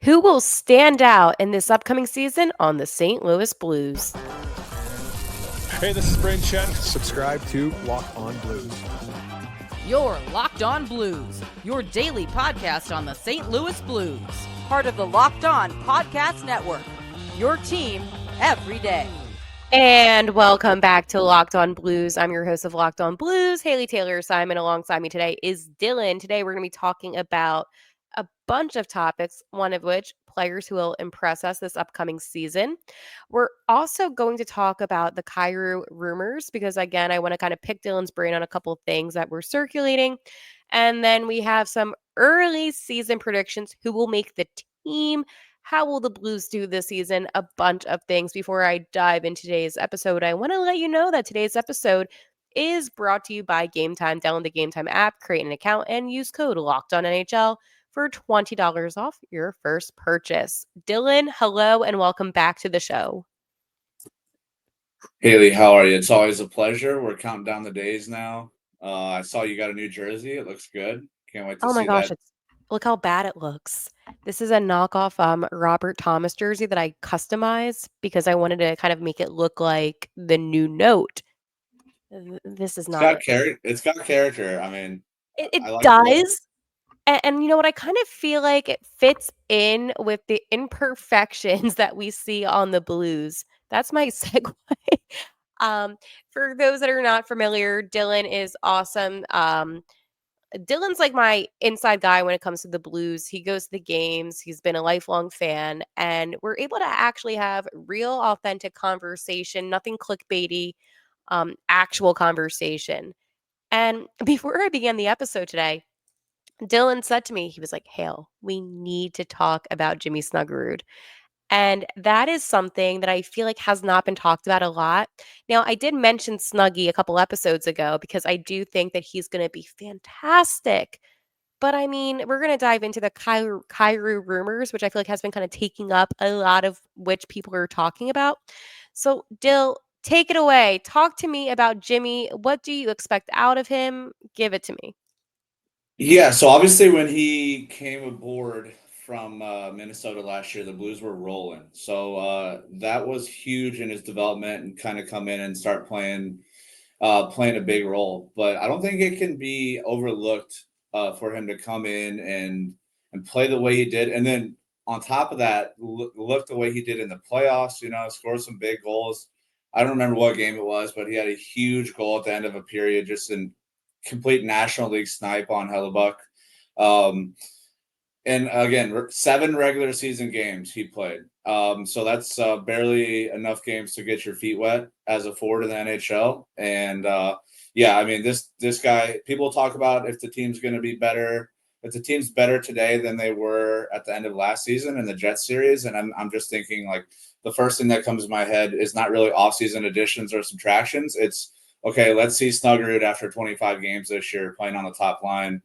Who will stand out in this upcoming season on the St. Louis Blues? Hey, this is Braden Chen. Subscribe to Locked On Blues. You're Locked On Blues, your daily podcast on the St. Louis Blues. Part of the Locked On Podcast Network, your team every day. And welcome back to Locked On Blues. I'm your host of Locked On Blues, Haley Taylor Simon. Alongside me today is Dylan. Today we're going to be talking about a bunch of topics, one of which players who will impress us this upcoming season. We're also going to talk about the Kyrou rumors because, again, I want to kind of pick Dylan's brain on a couple of things that were circulating. And then we have some early season predictions, who will make the team, how will the Blues do this season? A bunch of things. Before I dive into today's episode, I want to let you know that today's episode is brought to you by Gametime. Download the Gametime app, create an account, and use code LOCKEDONNHL for $20 off your first purchase. Dylan, hello, and welcome back to the show. Haley, how are you? It's always a pleasure. We're counting down the days now. I saw you got a new jersey. It looks good. Can't wait to Oh my see gosh, that. look how bad it looks. This is a knockoff Robert Thomas jersey that I customized because I wanted to kind of make it look like the new note. This is It's not got it. character. It's got character. I mean, It I like the look. does. And you know what? I kind of feel like it fits in with the imperfections that we see on the Blues. That's my segue. um, for those that are not familiar, Dylan is awesome. Dylan's like my inside guy when it comes to the Blues. He goes to the games. He's been a lifelong fan, and we're able to actually have real, authentic conversation, nothing clickbaity, actual conversation. And before I began the episode today, Dylan said to me, he was like, Hale, we need to talk about Jimmy Snuggerud. And that is something that I feel like has not been talked about a lot. Now, I did mention Snuggy a couple episodes ago because I do think that he's going to be fantastic. But I mean, we're going to dive into the Kyrou rumors, which I feel like has been kind of taking up a lot of which people are talking about. So, Dill, take it away. Talk to me about Jimmy. What do you expect out of him? Give it to me. Yeah. So obviously, when he came aboard from Minnesota last year, the Blues were rolling. So that was huge in his development and kind of come in and start playing a big role. But I don't think it can be overlooked for him to come in and play the way he did, and then on top of that, look the way he did in the playoffs. Score some big goals. I don't remember what game it was, but he had a huge goal at the end of a period, just in complete National League snipe on Hellebuck. Um, and again, 7 regular season games he played. So that's barely enough games to get your feet wet as a forward in the NHL. And yeah, I mean, this guy. People talk about if the team's going to be better, if the team's better today than they were at the end of last season in the Jets series. And I'm just thinking, like, the first thing that comes to my head is not really offseason additions or subtractions. It's okay. Let's see Snuggerud after 25 games this year playing on the top line,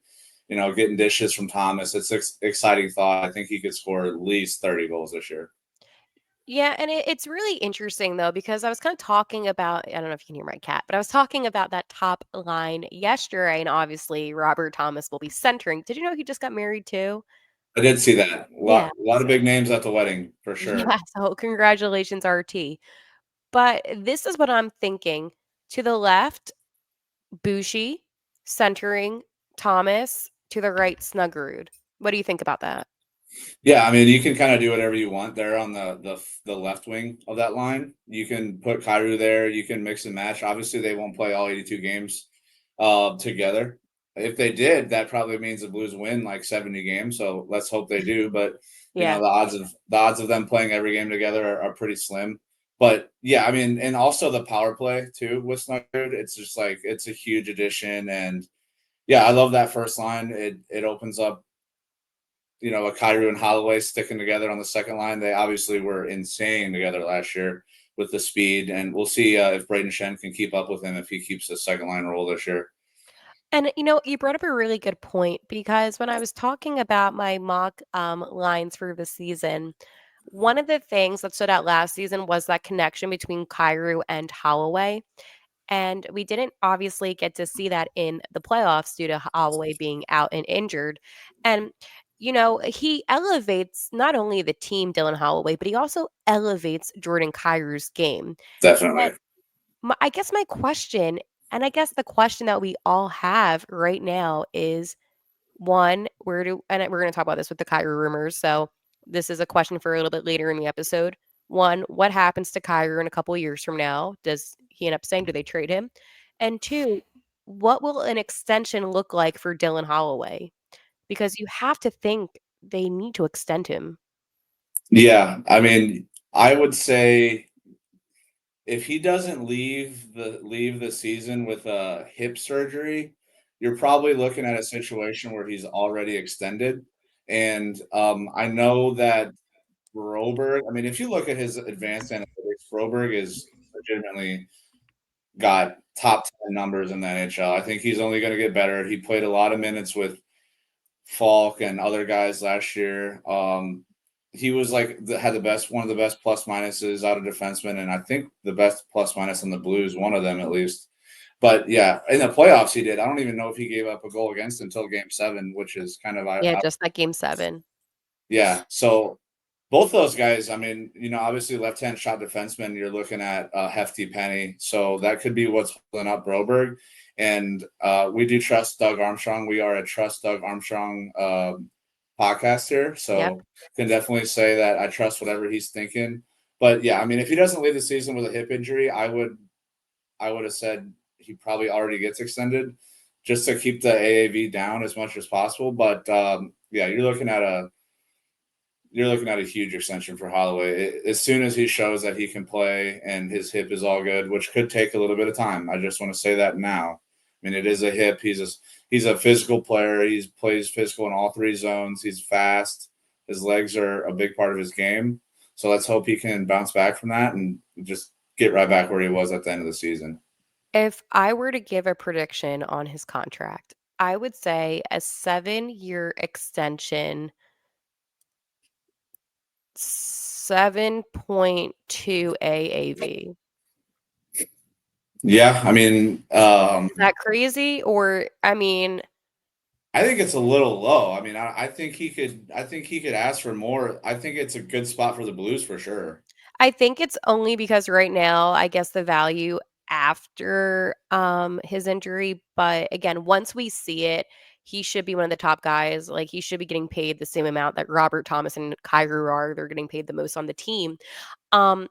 getting dishes from Thomas. It's an exciting thought. I think he could score at least 30 goals this year. Yeah, and it's really interesting though, because I was kind of talking about, I don't know if you can hear my cat, but I was talking about that top line yesterday, and obviously Robert Thomas will be centering. Did you know he just got married too? I did see that. A Yeah. lot of big names at the wedding for sure. Yeah, so congratulations, RT. But this is what I'm thinking. To the left, Bushi, centering Thomas, to the right, Snuggerud. What do you think about that? Yeah, I mean, you can kind of do whatever you want there on the left wing of that line. You can put Kyrou there. You can mix and match. Obviously, they won't play all 82 games together. If they did, that probably means the Blues win like 70 games. So let's hope they do. But Yeah. the odds of them playing every game together are pretty slim. But yeah, I mean, and also the power play too with Snuggerud. It's just like it's a huge addition, and yeah, I love that first line. It opens up, a Kyrou and Holloway sticking together on the second line. They obviously were insane together last year with the speed, and we'll see if Braden Shen can keep up with him if he keeps the second line role this year. And you brought up a really good point because when I was talking about my mock lines for the season, one of the things that stood out last season was that connection between Kyrou and Holloway. And we didn't obviously get to see that in the playoffs due to Holloway being out and injured. And he elevates not only the team, Dylan Holloway, but he also elevates Jordan Kyrou's game. Definitely. But I guess my question, and I guess the question that we all have right now is one, and we're going to talk about this with the Kyrou rumors. So this is a question for a little bit later in the episode. One, what happens to Kyrou in a couple of years from now? Does he end up saying, do they trade him? And two, what will an extension look like for Dylan Holloway? Because you have to think they need to extend him. Yeah, I mean, I would say if he doesn't leave the season with a hip surgery, you're probably looking at a situation where he's already extended. And I know that Broberg, I mean, if you look at his advanced analytics, Broberg is legitimately got top 10 numbers in the NHL. I think he's only going to get better. He played a lot of minutes with Falk and other guys last year. He was had one of the best plus minuses out of defensemen, and I think the best plus minus on the Blues, one of them at least. But yeah, in the playoffs he did. I don't even know if he gave up a goal against until Game 7, which is kind of Yeah, just like Game 7. yeah. So both those guys, I mean, obviously left-hand shot defenseman, you're looking at a hefty penny. So that could be what's holding up Broberg. And we do trust Doug Armstrong. We are a Trust Doug Armstrong podcast here. Yep. So can definitely say that I trust whatever he's thinking. But yeah, I mean, if he doesn't leave the season with a hip injury, I would have said he probably already gets extended just to keep the AAV down as much as possible. But yeah, you're looking at a huge extension for Holloway. As soon as he shows that he can play and his hip is all good, which could take a little bit of time. I just want to say that now. I mean, it is a hip. He's a physical player. He plays physical in all three zones. He's fast. His legs are a big part of his game. So let's hope he can bounce back from that and just get right back where he was at the end of the season. If I were to give a prediction on his contract, I would say a 7-year extension, 7.2 AAV. Yeah, I mean, Is that crazy? Or, I mean, I think it's a little low. I mean, I think he could. I think he could ask for more. I think it's a good spot for the Blues for sure. I think it's only because right now, I guess the value after his injury, but again, once we see it, he should be one of the top guys. Like he should be getting paid the same amount that Robert Thomas and Kyrou are. They're getting paid the most on the team. Um,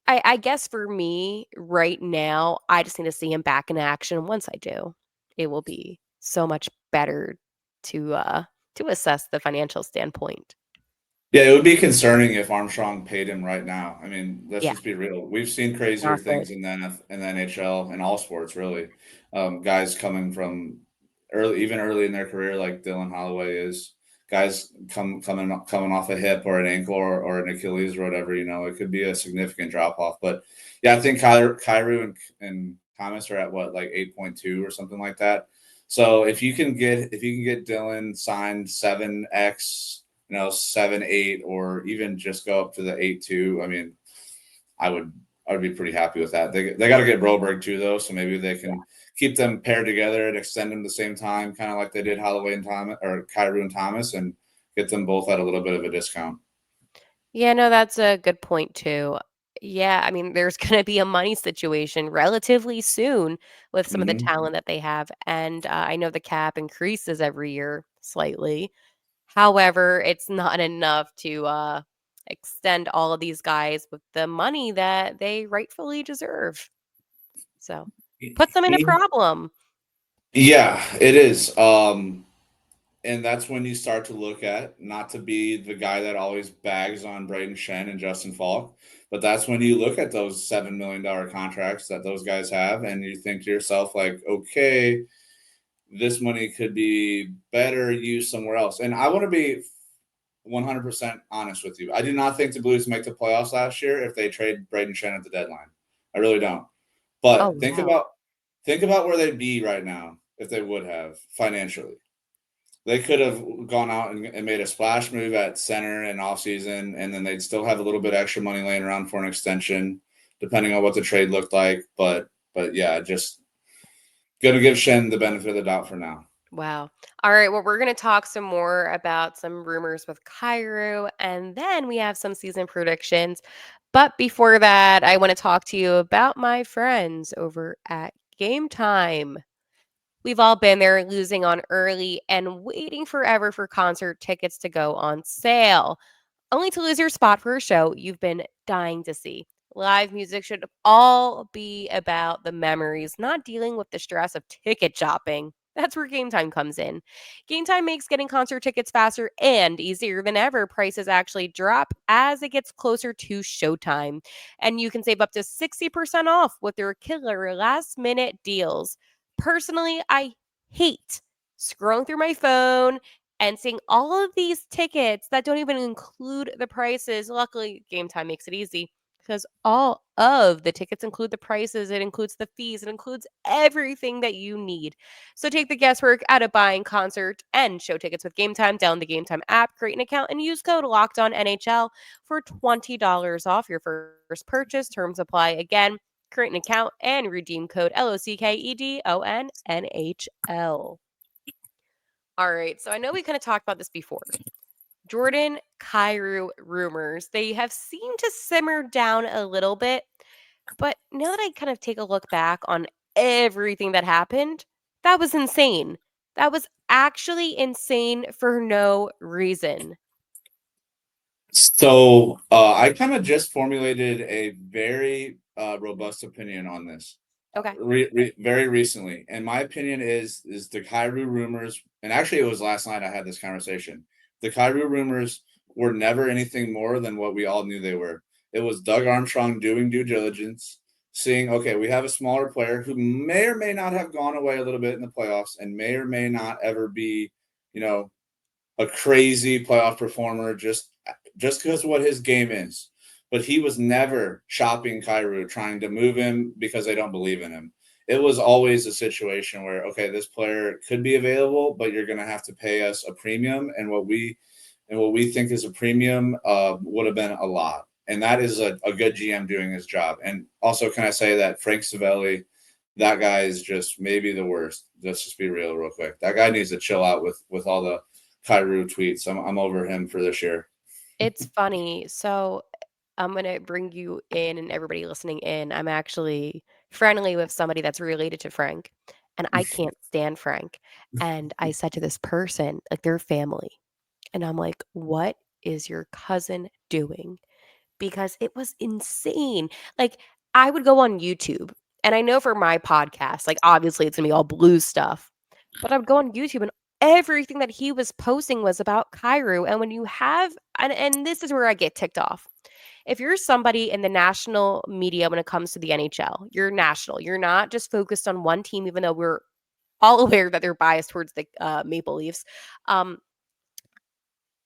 I guess for me right now, I just need to see him back in action. Once I do, it will be so much better to assess the financial standpoint. Yeah, it would be concerning if Armstrong paid him right now. I mean, let's Yeah, just be real. We've seen crazier not good. things in in the NHL and all sports, really. Guys coming from even early in their career, like Dylan Holloway is. Guys coming off a hip or an ankle or an Achilles or whatever. It could be a significant drop off. But yeah, I think Kyrou and Thomas are at what, like 8.2 or something like that. So if you can get Dylan signed 7x, 7-8, or even just go up to the 8-2. I mean, I would be pretty happy with that. They got to get Broberg too, though, so maybe they can keep them paired together and extend them the same time, kind of like they did Holloway and Thomas, or Kyrou and Thomas, and get them both at a little bit of a discount. Yeah, no, that's a good point too. Yeah, I mean, there's going to be a money situation relatively soon with some of the Mm-hmm. talent that they have, and I know the cap increases every year slightly. However, it's not enough to extend all of these guys with the money that they rightfully deserve. So, puts them in a problem. Yeah, it is. And that's when you start to look at, not to be the guy that always bags on Braden Shen and Justin Falk, but that's when you look at those $7 million contracts that those guys have, and you think to yourself, like, okay, this money could be better used somewhere else. And I want to be 100% honest with you. I did not think the Blues make the playoffs last year if they trade Braden Shen at the deadline. I really don't. Oh, But wow. think about where they'd be right now if they would have financially. They could have gone out and made a splash move at center in offseason, and then they'd still have a little bit extra money laying around for an extension, depending on what the trade looked like. But yeah, just gonna give Shen the benefit of the doubt for now. Wow. All right. Well, we're going to talk some more about some rumors with Kyrou, and then we have some season predictions. But before that, I want to talk to you about my friends over at Gametime. We've all been there losing on early and waiting forever for concert tickets to go on sale, only to lose your spot for a show you've been dying to see. Live music should all be about the memories, not dealing with the stress of ticket shopping. That's where Game Time comes in. Game Time makes getting concert tickets faster and easier than ever. Prices actually drop as it gets closer to showtime. And you can save up to 60% off with their killer last minute deals. Personally, I hate scrolling through my phone and seeing all of these tickets that don't even include the prices. Luckily, Game Time makes it easy because all of the tickets include the prices, it includes the fees, it includes everything that you need. So take the guesswork out of buying concert and show tickets with Game Time. Download the Game Time app, create an account, and use code LOCKEDONNHL for $20 off your first purchase. Terms apply. Again, create an account and redeem code LOCKEDONNHL. All right. So I know we kind of talked about this before. Jordan Kyrou rumors, they have seemed to simmer down a little bit. But now that I kind of take a look back on everything that happened, that was insane. That was actually insane for no reason. So I kind of just formulated a very robust opinion on this Okay. very recently, and my opinion is the Kyrou rumors, and actually it was last night I had this conversation. The Kyrou rumors were never anything more than what we all knew they were. It was Doug Armstrong doing due diligence, seeing, okay, we have a smaller player who may or may not have gone away a little bit in the playoffs, and may or may not ever be, you know, a crazy playoff performer just because of what his game is. But he was never shopping Kyrou, trying to move him because they don't believe in him. It was always a situation where, okay, this player could be available, but you're going to have to pay us a premium, and what we think is a premium would have been a lot. And that is a good GM doing his job. And also, can I say that Frank Savelli, that guy is just maybe the worst. Let's just be real quick. That guy needs to chill out with all the Kyrou tweets. I'm over him for this year. It's funny. So I'm going to bring you in and everybody listening in. I'm actually friendly with somebody that's related to Frank, and I can't stand Frank. And I said to this person, like their family, and I'm like, what is your cousin doing? Because it was insane. Like, I would go on YouTube, and I know for my podcast, like, obviously, it's gonna be all blue stuff, but I would go on YouTube, and everything that he was posting was about Kyrou, and when you have and this is where I get ticked off. If you're somebody in the national media when it comes to the NHL, you're national. You're not just focused on one team, even though we're all aware that they're biased towards the, Maple Leafs. Um,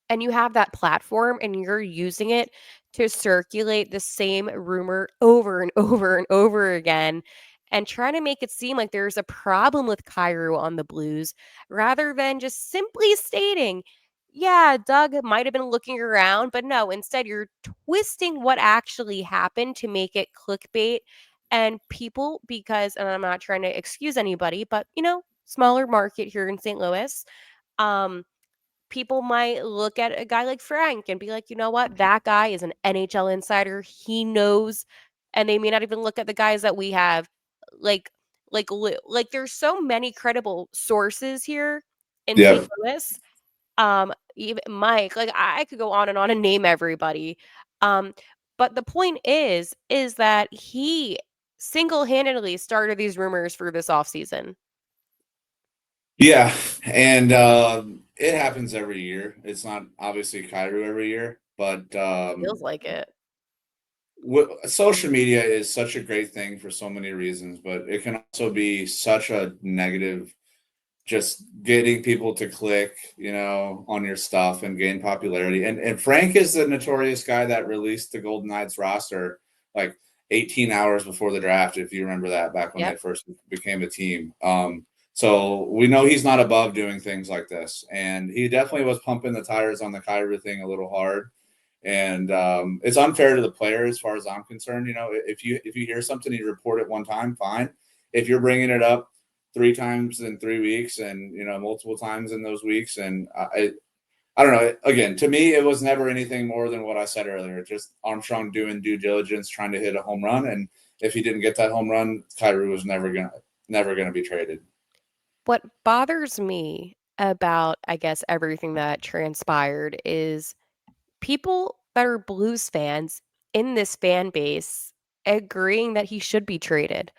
and you have that platform and you're using it to circulate the same rumor over and over and over again and trying to make it seem like there's a problem with Kyrou on the Blues rather than just simply stating, yeah, Doug might have been looking around, but no, instead you're twisting what actually happened to make it clickbait. And people, because, and I'm not trying to excuse anybody, but smaller market here in St. Louis, um, people might look at a guy like Frank and be like, you know what? That guy is an NHL insider. He knows, and they may not even look at the guys that we have. Like, like there's so many credible sources here in St. Yeah. Louis. Even Mike, like I could go on and name everybody. Um, but the point is that he single-handedly started these rumors for this offseason. Yeah, and it happens every year. It's not obviously Kyrou every year, but Feels like it. social media is such a great thing for so many reasons, but it can also be such a negative, just getting people to click, on your stuff and gain popularity. And Frank is the notorious guy that released the Golden Knights roster like 18 hours before the draft, if you remember that, back when they Yep. first became a team. So we know he's not above doing things like this, and he definitely was pumping the tires on the Kyrou thing a little hard. And it's unfair to the player as far as I'm concerned. If you hear something, you report it one time, fine. If you're bringing it up 3 times in 3 weeks and, multiple times in those weeks. And I don't know. Again, to me, it was never anything more than what I said earlier. Just Armstrong doing due diligence, trying to hit a home run. And if he didn't get that home run, Kyrou was never gonna be traded. What bothers me about, I guess, everything that transpired is people that are Blues fans in this fan base agreeing that he should be traded.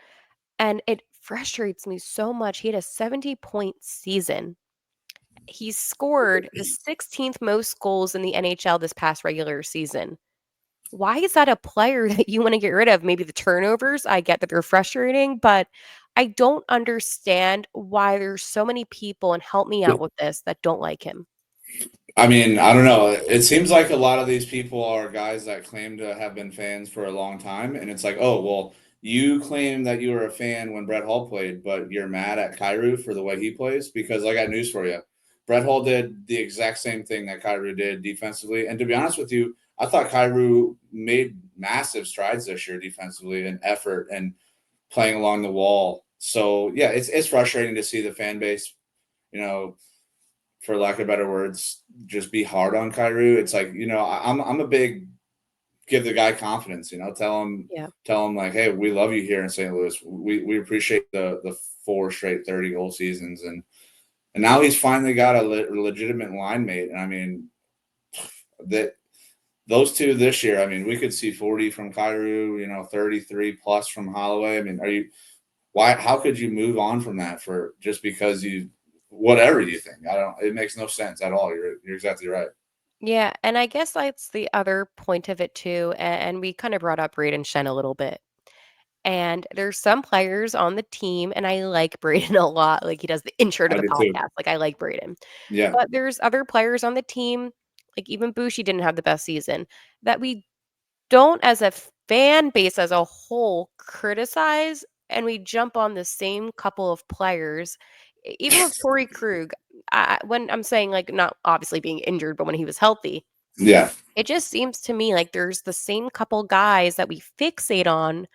And it frustrates me so much. He had a 70-point season. He scored the 16th most goals in the NHL this past regular season. Why is that a player that you wanna get rid of? Maybe the turnovers, I get that they're frustrating, but I don't understand why there's so many people, and help me out with this, that don't like him. I mean, I don't know. It seems like a lot of these people are guys that claim to have been fans for a long time, and it's like, oh, well, you claim that you were a fan when Brett Hull played, but you're mad at Kyrou for the way he plays. Because I got news for you, Brett Hull did the exact same thing that Kyrou did defensively, and to be honest with you, I thought Kyrou made massive strides this year defensively and effort and playing along the wall. So yeah, it's frustrating to see the fan base, you know, for lack of better words, just be hard on Kyrou. It's like, I'm a big give the guy confidence, Yeah. tell him like, hey, we love you here in St. Louis. We appreciate the 4 straight 30-goal seasons, and now he's finally got a legitimate line mate. And I mean that those two this year, I mean, we could see 40 from Kyrou, 33 plus from Holloway. I mean, how could you move on from that for just because whatever you think? It makes no sense at all. You're exactly right. Yeah, and I guess that's the other point of it too, and we kinda brought up Braden Shen a little bit. And there's some players on the team, and I like Braden a lot, like, he does the intro to I the do too. podcast, like, I like Braden. Yeah. But there's other players on the team, like even Bushi didn't have the best season, that we don't, as a fan base as a whole, criticize, and we jump on the same couple of players. Even with Torrey Krug, when I'm saying, like, not obviously being injured, but when he was healthy, Yeah. it just seems to me like there's the same couple guys that we fixate on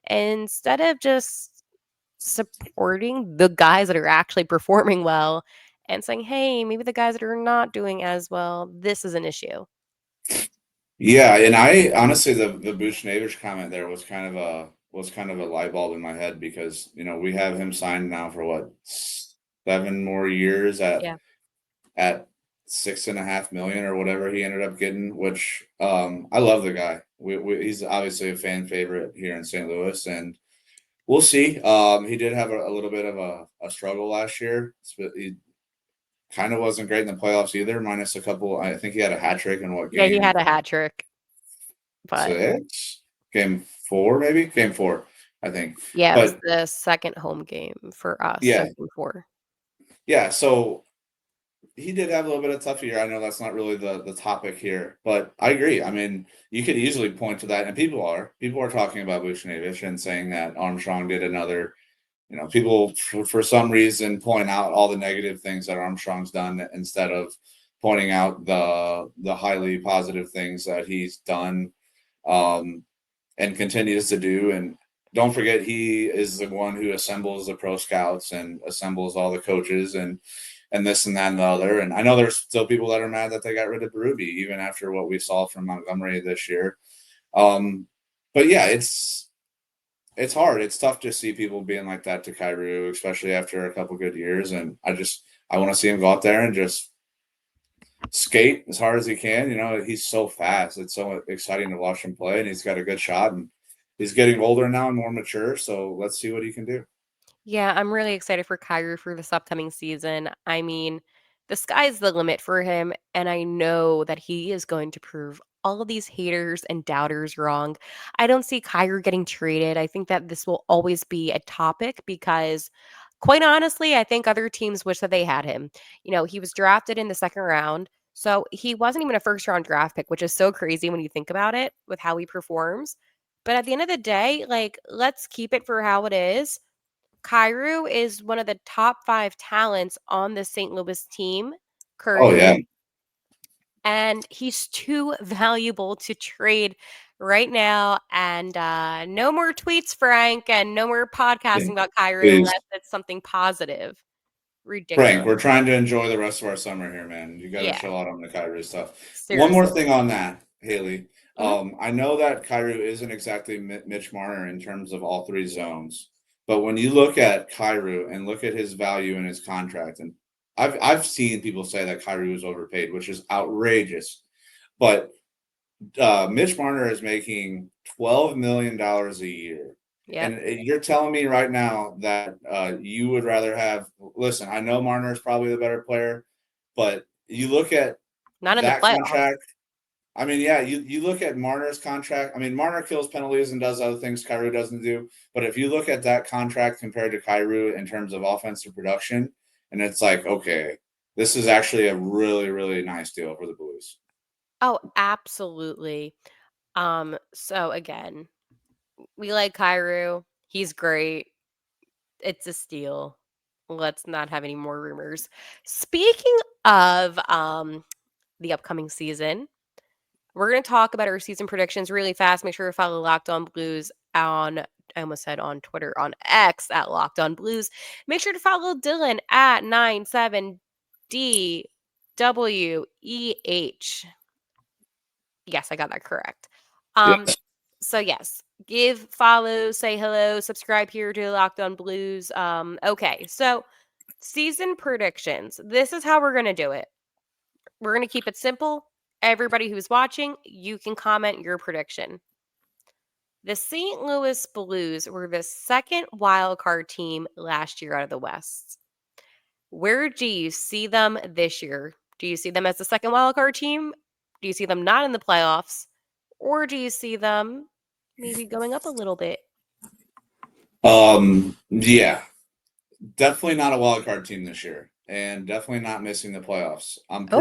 instead of just supporting the guys that are actually performing well and saying, "Hey, maybe the guys that are not doing as well, this is an issue." Yeah, and I honestly the Buchnevich comment there was kind of a light bulb in my head because we have him signed now for what 7 more years at Yeah. at 6.5 million or whatever he ended up getting, which I love the guy. He's obviously a fan favorite here in St. Louis, and we'll see. He did have a little bit of a struggle last year. He kind of wasn't great in the playoffs either, minus a couple. I think he had a hat trick in what Yeah, he game had a hat trick, but 6, game 4, maybe game 4, I think. yeah, it was But the second home game for us, yeah, 7-4. yeah. So he did have a little bit of tough year. I know that's not really the topic here, but I agree. I mean, you could easily point to that, and people are talking about Buchnevich and saying that Armstrong did another. People for some reason point out all the negative things that Armstrong's done instead of pointing out the highly positive things that he's done um, and continues to do. And don't forget, he is the one who assembles the pro scouts and assembles all the coaches and this and that and the other. And I know there's still people that are mad that they got rid of Berube even after what we saw from Montgomery this year. But yeah, it's hard. It's tough to see people being like that to Kyrou, especially after a couple good years. And I want to see him go out there and just skate as hard as he can. He's so fast. It's so exciting to watch him play, and he's got a good shot. And he's getting older now and more mature. So let's see what he can do. Yeah, I'm really excited for Kyrie for this upcoming season. I mean, the sky's the limit for him, and I know that he is going to prove all of these haters and doubters wrong. I don't see Kyrie getting traded. I think that this will always be a topic because, quite honestly, I think other teams wish that they had him. He was drafted in the second round, so he wasn't even a first round draft pick, which is so crazy when you think about it with how he performs. But at the end of the day, like, let's keep it for how it is. Kyrou is one of the top 5 talents on the St. Louis team Oh yeah. currently, and he's too valuable to trade right now. And no more tweets, Frank, and no more podcasting about Kyrou Please. unless it's something positive. Ridiculous. Frank, we're trying to enjoy the rest of our summer here, man. You got to Yeah. chill out on the Kyrou stuff. Seriously. One more thing on that, Haley. Mhm. I know that Kyrou isn't exactly Mitch Marner in terms of all three zones, but when you look at Kyrou and look at his value and his contract, and I've seen people say that Kyrou is overpaid, which is outrageous. But Mitch Marner is making $12 million a year. Yep. And you're telling me right now that you would rather have, listen, I know Marner is probably the better player, but you look at Not in the that playoffs. contract. I mean, yeah, you look at Marner's contract. I mean, Marner kills penalties and does other things Kyrou doesn't do. But if you look at that contract compared to Kyrou in terms of offensive production, and it's like, okay, this is actually a really, really nice deal for the Blues. Oh, absolutely. So again, we like Kyrou. He's great. It's a steal. Let's not have any more rumors. Speaking of the upcoming season, we're going to talk about our season predictions really fast. Make sure to follow Locked On Blues on, I almost said on Twitter, on X at Locked On Blues. Make sure to follow Dylan at 97DWEH. Yes, I got that correct. Yes. So yes, give, follow, say hello, subscribe here to Locked On Blues. Okay, so season predictions. This is how we're gonna do it. We're gonna keep it simple. Everybody who's watching, you can comment your prediction. The St. Louis Blues were the second wild card team last year out of the West. Where do you see them this year? Do you see them as the second wild card team? Do you see them not in the playoffs? Or do you see them maybe going up a little bit? Yeah, definitely not a wild card team this year, and definitely not missing the playoffs. I'm Oh,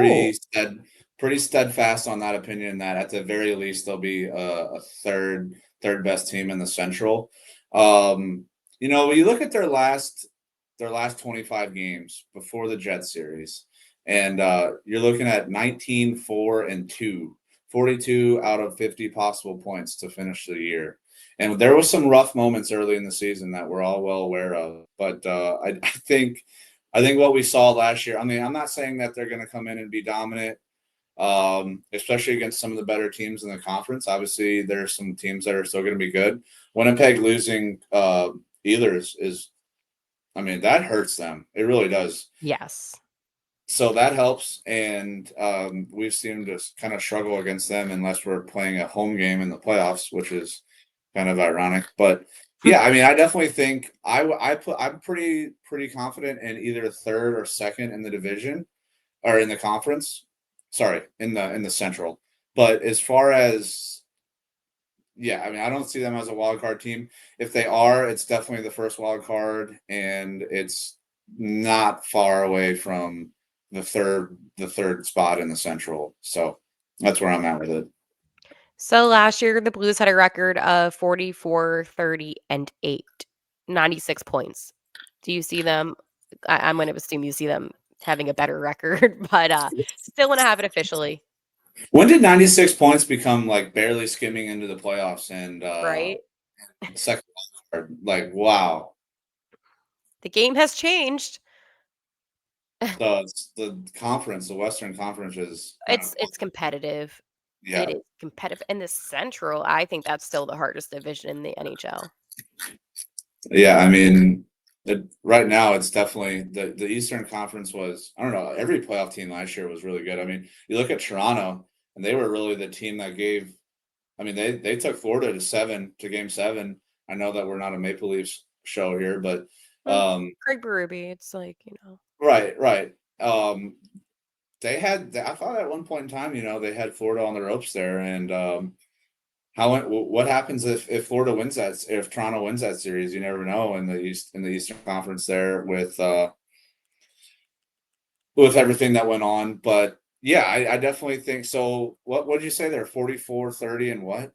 pretty steadfast on that opinion that at the very least they'll be a third best team in the Central. When you look at their last 25 games before the Jets series, and you're looking at 19-4-2, 42 out of 50 possible points to finish the year. And there was some rough moments early in the season that we're all well aware of. But I think what we saw last year. I mean, I'm not saying that they're going to come in and be dominant, especially against some of the better teams in the conference. Obviously, there's some teams that are still going to be good. Winnipeg losing either is, I mean, that hurts them. It really does. yes. So that helps, and we've seen to kind of struggle against them unless we're playing a home game in the playoffs, which is kind of ironic. But yeah, I mean, I definitely think I'm pretty confident in either third or second in the division or in the conference. Sorry, in the Central. But as far as yeah, I mean, I don't see them as a wild card team. If they are, it's definitely the first wild card, and it's not far away from the third spot in the Central. So that's where I'm at with it. So last year, the Blues had a record of 44, 30, and 8, 96 points. Do you see them? I'm going to assume you see them having a better record, but still want to have it officially, When did 96 points become like barely skimming into the playoffs and right? second wild card? Like, wow. The game has changed. The conference, the Western Conference is kind of It's competitive. It yeah. is competitive. And the Central, I think that's still the hardest division in the NHL. Yeah, I mean, right now it's definitely the Eastern Conference was, I don't know, every playoff team last year was really good. I mean, you look at Toronto, and they were really the team that gave. I mean, they took Florida to game 7. I know that we're not a Maple Leafs show here, but Well, Craig Berube, it's like, right, right. They had. I thought at one point in time, they had Florida on the ropes there, and what happens if Florida wins if Toronto wins that series? You never know in the Eastern Conference there with everything that went on. But yeah, I definitely think so. What did you say there? 44, 30, and what?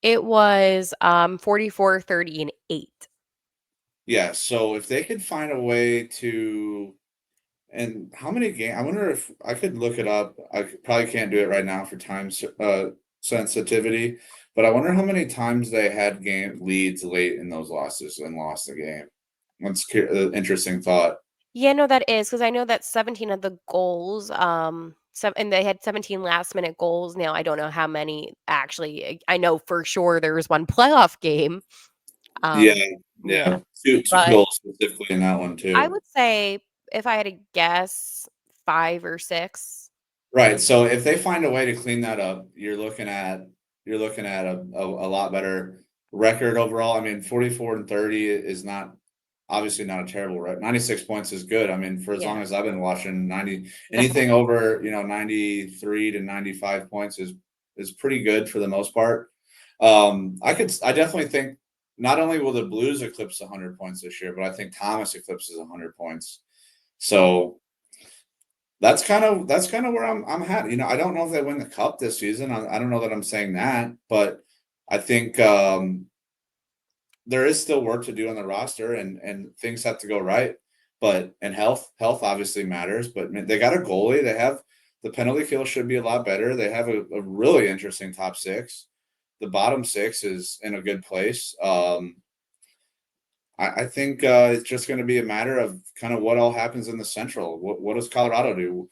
it was 44, 30, and 8. Yeah. So if they could find a way to And how many games? I wonder if I could look it up. Probably can't do it right now for sensitivity, but I wonder how many times they had game leads late in those losses and lost the game. That's an interesting thought. Yeah, no, that is because I know that 17 of the goals, and they had 17 last-minute goals. Now, I don't know how many actually I know for sure there was one playoff game, Yeah, um, yeah. Two but goals specifically in that one I too. would say if I had to guess 5 or 6. Right. So if they find a way to clean that up, you're looking at a lot better record overall. I mean, 44-30 is not obviously not a terrible record. 96 points is good. I mean, for as long Yeah. as I've been watching, 90 anything over, 93 to 95 points is pretty good for the most part. I definitely think not only will the Blues eclipse 100 points this year, but I think Thomas eclipses 100 points. So that's kind of where I'm at. I don't know if they win the cup this season. I don't know that I'm saying that, but I think there is still work to do on the roster, and things have to go right. But and health obviously matters. But I mean, they got a goalie. They have the penalty kill should be a lot better. They have a really interesting top six. The bottom six is in a good place. I think it's just going to be a matter of kind of what all happens in the Central. What does Colorado do?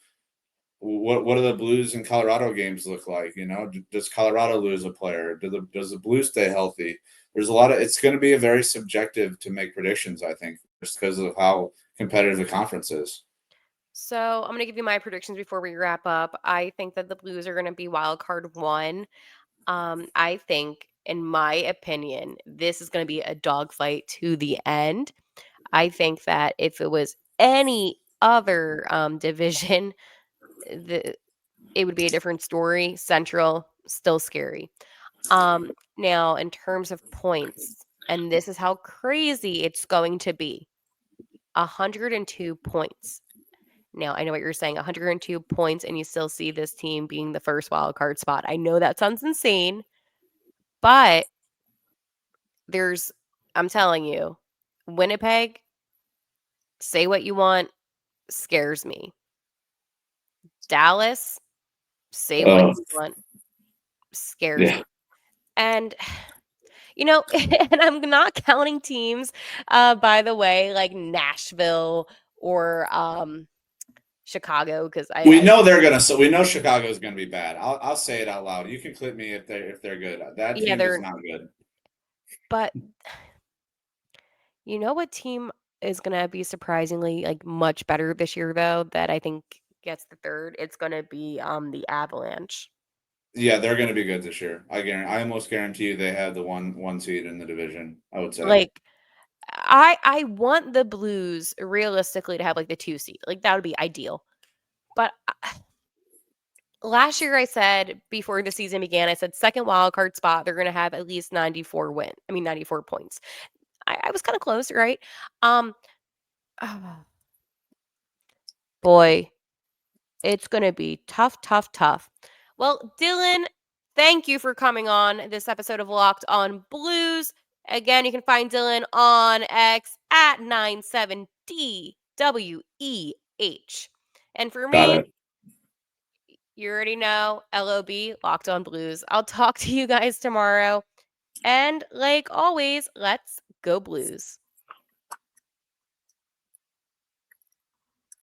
What do the Blues in Colorado games look like? Does Colorado lose a player? Does the Blues stay healthy? There's a lot of. It's going to be a very subjective to make predictions. I think just because of how competitive the conference is. So, I'm gonna give you my predictions before we wrap up. I think that the Blues are gonna be wild card 1. I think, in my opinion, this is gonna be a dogfight to the end. I think that if it was any other, division, the it would be a different story. Central, still scary. Now in terms of points, and this is how crazy it's going to be, 102 points. Now, I know what you're saying, 102 points, and you still see this team being the first wild card spot. I know that sounds insane, but there's I'm telling you, Winnipeg, say what you want, scares me. Dallas, say what Oh you want, scares yeah, me. And and I'm not counting teams, by the way, like Nashville or Chicago, because we know they're gonna. So we know Chicago's gonna be bad. I'll say it out loud. You can clip me if they're good. That yeah, team is they're not good. but you know what team is gonna be surprisingly, like, much better this year, though, that I think gets the 3rd? It's gonna be, the Avalanche. Yeah, they're gonna be good this year. I almost guarantee you they have the one seed in the division. I would say. Like, I want the Blues realistically to have, like, the 2 seed, like, that would be ideal, but last year I said before the season began, I said 2nd wild card spot, they're gonna have at least 94 points. I was kinda close, right? Um, boy, it's gonna be tough, tough, tough. Well, Dylan, thank you for coming on this episode of Locked On Blues. Again, you can find Dylan on X at 97DWEH. And for Got me, it. you already know, LOB, Locked On Blues. I'll talk to you guys tomorrow. And like always, let's go Blues.